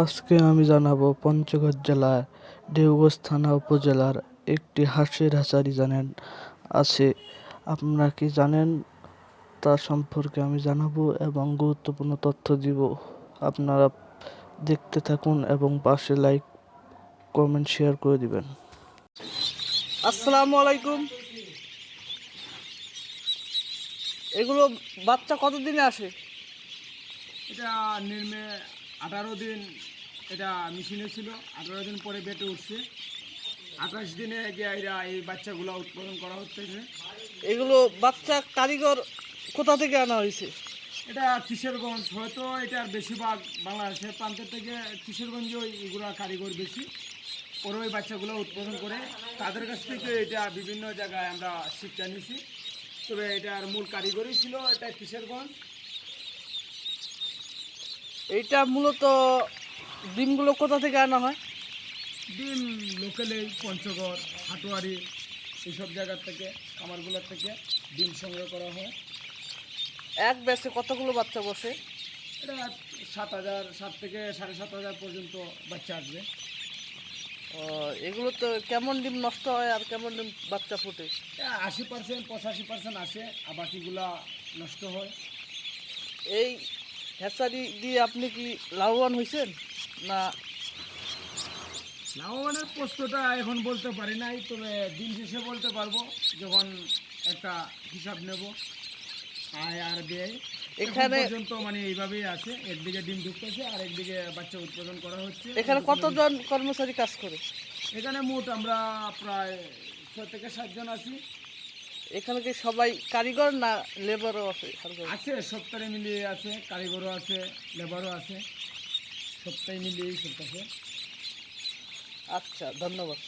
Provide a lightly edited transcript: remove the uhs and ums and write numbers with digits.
আজকে আমি জানাবো পঞ্চগড় জেলার দেওঘর থানা উপজেলার একটি হাঁসের হ্যাচারি জানেন আছে। আপনারা কি জানেন তা সম্পর্কে আমি জানাবো এবং গুরুত্বপূর্ণ তথ্য দিব। আপনারা দেখতে থাকুন এবং পাশে লাইক কমেন্ট শেয়ার করে দিবেন। আসসালামু আলাইকুম। এগুলো বাচ্চা কতদিনে আসে? এটা নির্মে 18 দিন এটা মেশিনে ছিল, 18 দিন পরে বেটে উঠছে। 28 দিনে গিয়ে এরা এই বাচ্চাগুলো উৎপাদন করা হচ্ছে। এগুলো বাচ্চা কারিগর কোথা থেকে আনা হয়েছে? এটা কিশোরগঞ্জ, হয়তো এটার বেশিরভাগ বাংলাদেশের প্রান্ত থেকে কিশোরগঞ্জে এগুলো কারিগর বেশি, ওরা ওই বাচ্চাগুলো উৎপাদন করে। তাদের কাছ থেকে এটা বিভিন্ন জায়গায় আমরা শিক্ষা নিয়েছি, তবে এটার মূল কারিগরই ছিল এটা কিশোরগঞ্জ। এইটা মূলত ডিমগুলো কোথা থেকে আনা হয়? ডিম লোকালেই পঞ্চগড়, হাটুয়ারি এইসব জায়গার থেকে, খামারগুলোর থেকে ডিম সংগ্রহ করা হয়। এক ব্যাচে কতগুলো বাচ্চা বসে? এটা 7,000, 7 থেকে 7,500 পর্যন্ত বাচ্চা আসবে। এগুলো তো কেমন ডিম নষ্ট হয় আর কেমন ডিম বাচ্চা ফোটে? 80%, 85% আসে, আর বাকিগুলা নষ্ট হয়। এই হ্যাচারি দিয়ে আপনি কি লাভবান হয়েছেন না? লাভবানের প্রশ্নটা এখন বলতে পারি নাই, তবে দিন শেষে বলতে পারবো যখন একটা হিসাব নেব আয় আর ব্যয়। এখানে পর্যন্ত মানে এইভাবেই আছে, একদিকে ডিম ঢুকতেছে আর একদিকে বাচ্চা উৎপাদন করা হচ্ছে। এখানে কতজন কর্মচারী কাজ করে? এখানে মোট আমরা প্রায় 6 থেকে 7 জন আছি। এখানে কি সবাই কারিগর না লেবারও আছে? আছে সপ্তাহে মিলিয়ে আছে, কারিগরও আছে, লেবারও আছে, সপ্তাহে মিলিয়েই চলতেছে। আচ্ছা, ধন্যবাদ।